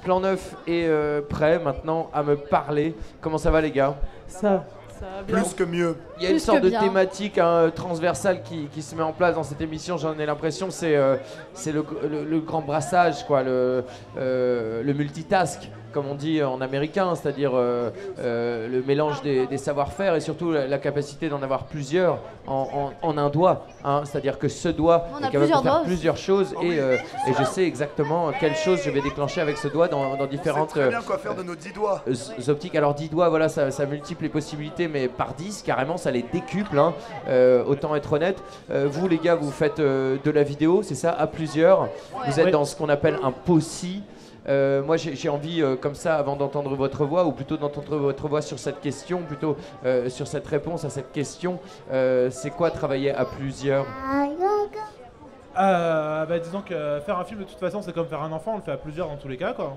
Plan 9 est prêt maintenant à me parler. Comment ça va les gars? Ça va bien. Plus que mieux. Il y a une sorte de thématique transversale qui se met en place dans cette émission, j'en ai l'impression, c'est le grand brassage, quoi, le multitask, comme on dit en américain, c'est-à-dire le mélange des savoir-faire et surtout la capacité d'en avoir plusieurs en un doigt. Hein, c'est-à-dire que ce doigt est capable de faire plusieurs choses et je sais exactement quelle chose je vais déclencher avec ce doigt dans différentes très bien quoi faire de nos 10 doigts. Optiques. Alors 10 doigts, voilà, ça multiplie les possibilités, mais par 10, carrément, ça les décuple. Hein. Autant être honnête. Vous, les gars, vous faites de la vidéo, c'est ça, à plusieurs. Vous êtes dans ce qu'on appelle un possi. Moi, j'ai envie, comme ça, avant d'entendre votre voix, ou plutôt d'entendre votre voix sur cette question, plutôt sur cette réponse à cette question, c'est quoi travailler à plusieurs? Disons que faire un film, de toute façon, c'est comme faire un enfant, on le fait à plusieurs dans tous les cas, quoi.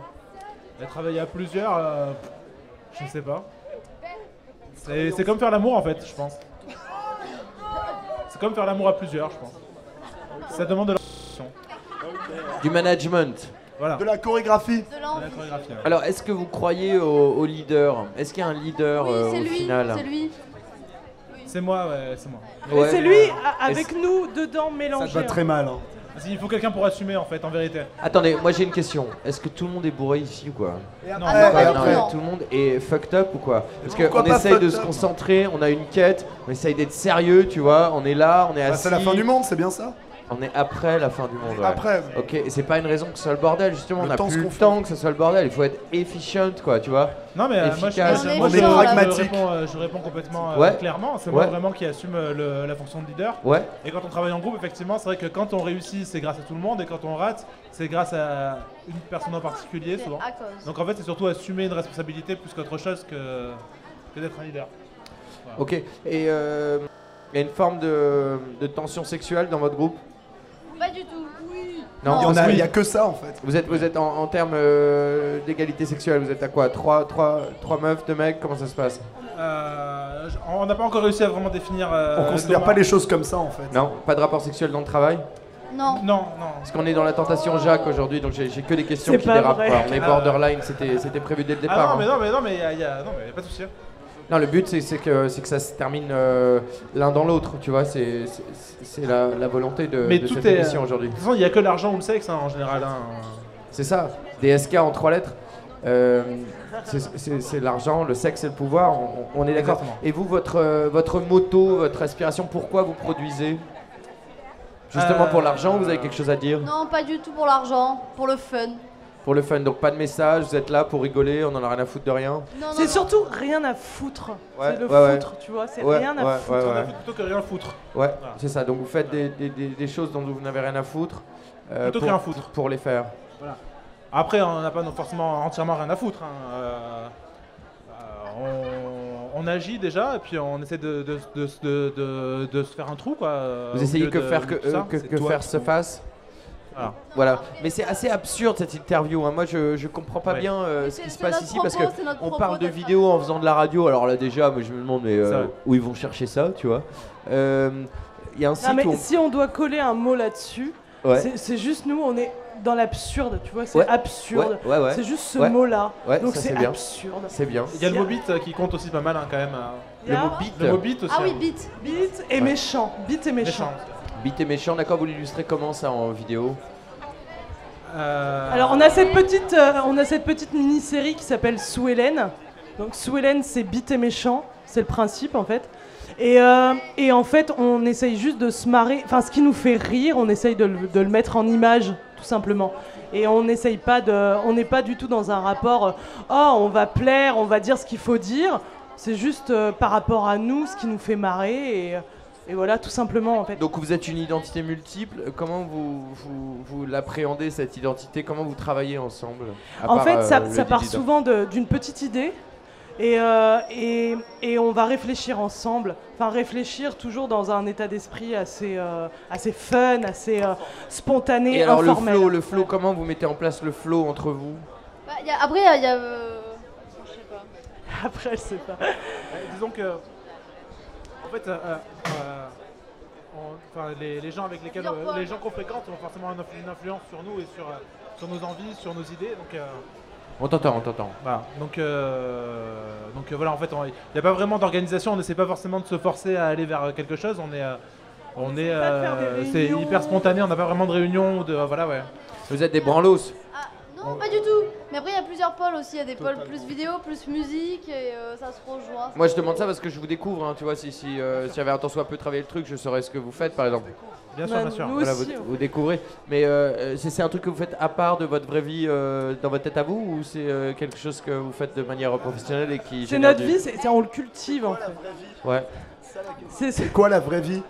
Et travailler à plusieurs, je sais pas. C'est comme faire l'amour, en fait, je pense. C'est comme faire l'amour à plusieurs, je pense. Ça demande de l'organisation. Du management. Voilà. De la chorégraphie. Ouais. Alors, est-ce que vous croyez au leader? Est-ce qu'il y a un leader au final? C'est lui. C'est moi, ouais, c'est moi. Ouais. C'est lui avec nous dedans mélangé. Ça te va très mal. Hein. Il faut quelqu'un pour assumer, en fait, en vérité. Attendez, moi j'ai une question. Est-ce que tout le monde est bourré ici ou quoi? Non, Tout le monde est fucked up ou quoi? Parce qu'on essaye de se concentrer, on a une quête, on essaye d'être sérieux, tu vois, on est là, on est assis. C'est la fin du monde, c'est bien ça? On est après la fin du monde. Ouais. Après. Ok, et c'est pas une raison que ce soit le bordel, justement. On a plus le qu'on temps que ce soit le bordel. Il faut être efficient, quoi, tu vois. Non, mais efficace. moi, on est pragmatique. Je réponds complètement Ouais. clairement. C'est moi vraiment qui assume la fonction de leader. Ouais. Et quand on travaille en groupe, effectivement, c'est vrai que quand on réussit, c'est grâce à tout le monde. Et quand on rate, c'est grâce à une personne en particulier, souvent. Donc en fait, c'est surtout assumer une responsabilité plus qu'autre chose que d'être un leader. Voilà. Ok, et il y a une forme de tension sexuelle dans votre groupe? Pas du tout. Oui. Non, Il y a que ça en fait. Vous êtes en termes d'égalité sexuelle, vous êtes à quoi? 3 meufs, 2 mecs, comment ça se passe? On n'a pas encore réussi à vraiment définir. On considère pas les choses comme ça en fait. Non, pas de rapport sexuel dans le travail? Non. Parce qu'on est dans la tentation Jacques aujourd'hui, donc j'ai que des questions C'est qui pas dérapent. vrai. Quoi. On est borderline, c'était prévu dès le départ. Ah non, hein. mais il y a pas de souci. Non, le but c'est que ça se termine l'un dans l'autre, tu vois, c'est la volonté de cette émission aujourd'hui. De toute façon, il n'y a que l'argent ou le sexe en général. Hein. C'est ça, des SK en 3 lettres. C'est l'argent, le sexe et le pouvoir, on est d'accord. Et vous, votre moto, votre aspiration, pourquoi vous produisez? Justement pour l'argent, vous avez quelque chose à dire? Non, pas du tout pour l'argent, pour le fun. Pour le fun, donc pas de message, vous êtes là pour rigoler, on en a rien à foutre de rien? C'est surtout rien à foutre. Ouais, c'est le ouais, foutre, tu vois, c'est rien à foutre. On a fait plutôt que rien foutre. Ouais, voilà. C'est ça, donc vous faites des choses dont vous n'avez rien à foutre. Plutôt que rien foutre. Pour les faire. Voilà. Après, on n'a pas forcément entièrement rien à foutre. Hein. On agit déjà et puis on essaie de se faire un trou, quoi. Vous essayez que faire se fasse? Voilà. Mais c'est assez absurde cette interview. Hein. Moi, je comprends pas bien ce qui se passe ici parce qu'on parle de vidéo en faisant de la radio. Alors là, déjà, moi, je me demande où ils vont chercher ça, tu vois. Il y a un site où si on doit coller un mot là-dessus, c'est juste nous, on est dans l'absurde, tu vois, c'est absurde. Ouais. C'est juste ce mot-là. Donc c'est bien. Absurde. C'est bien. Il y a le mot beat qui compte aussi pas mal hein, quand même. Le mot beat. Le mot beat aussi. Ah oui, beat. Beat et méchant. Beat et méchant. Beat et méchant, d'accord, vous l'illustrez comment ça en vidéo? Alors on a cette petite mini-série qui s'appelle Sous Hélène. Donc Sous Hélène, c'est beat et méchant, c'est le principe en fait. Et en fait, on essaye juste de se marrer. Enfin, ce qui nous fait rire, on essaye de le mettre en image, tout simplement. Et on n'essaye pas on n'est pas du tout dans un rapport. On va plaire, on va dire ce qu'il faut dire. C'est juste par rapport à nous, ce qui nous fait marrer. Et voilà, tout simplement en fait. Donc vous êtes une identité multiple. Comment vous l'appréhendez cette identité? Comment vous travaillez ensemble? En fait, ça part souvent d'une petite idée. Et on va réfléchir ensemble, enfin réfléchir toujours dans un état d'esprit assez fun, assez spontané, et alors informel. le flow, comment vous mettez en place le flow entre vous? Après, il y a... je sais pas. Après, je sais pas. Disons que... En fait, les gens avec lesquels... les gens qu'on fréquente ont forcément une influence sur nous et sur nos envies, sur nos idées. Donc On t'entend. Voilà. Donc voilà, en fait, il n'y a pas vraiment d'organisation. On n'essaie pas forcément de se forcer à aller vers quelque chose. C'est hyper spontané. On n'a pas vraiment de réunion ou de voilà, ouais. Vous êtes des branlos. Ah, non, pas du tout. Mais après, il y a plusieurs pôles aussi. Il y a des pôles plus vidéo, plus musique, et ça se rejoint. Moi, je demande ça parce que je vous découvre. Hein, tu vois, si j'avais un tant soit peu travaillé le truc, je saurais ce que vous faites, par exemple. Bien sûr, bien sûr. Nous Voilà, aussi, vous découvrez. Mais c'est un truc que vous faites à part de votre vraie vie dans votre tête à vous, ou c'est quelque chose que vous faites de manière professionnelle et qui c'est génère notre vie, on le cultive en fait. Ouais. C'est quoi la vraie vie?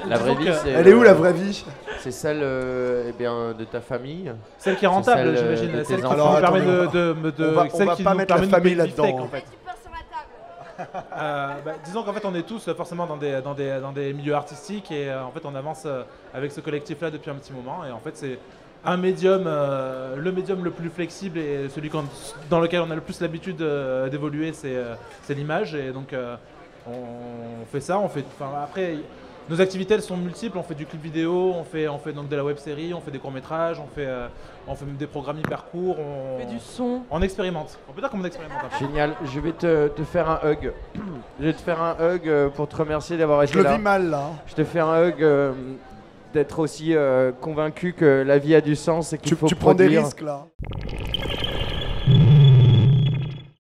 La vraie vie, c'est. Elle est où la vraie vie? C'est celle de ta famille. Celle qui est rentable, celle, j'imagine. de tes Celle qui enfants. nous Alors, permet attendez, on va pas mettre la famille là-dedans. En fait. Disons qu'en fait on est tous forcément dans des milieux artistiques et en fait on avance avec ce collectif là depuis un petit moment et en fait c'est un médium, le médium le plus flexible et celui dans lequel on a le plus l'habitude d'évoluer c'est l'image et donc on fait ça, après nos activités elles sont multiples, on fait du clip vidéo, on fait donc de la web série, on fait des courts métrages, on fait même des programmes hyper courts, On fait du son. on expérimente. On peut dire qu'on expérimente un peu. Génial. Je vais te faire un hug. Je vais te faire un hug pour te remercier d'avoir été Je le là. vis mal là. Je te fais un hug d'être aussi convaincu que la vie a du sens et qu'il faut Tu prends des produire. risques là.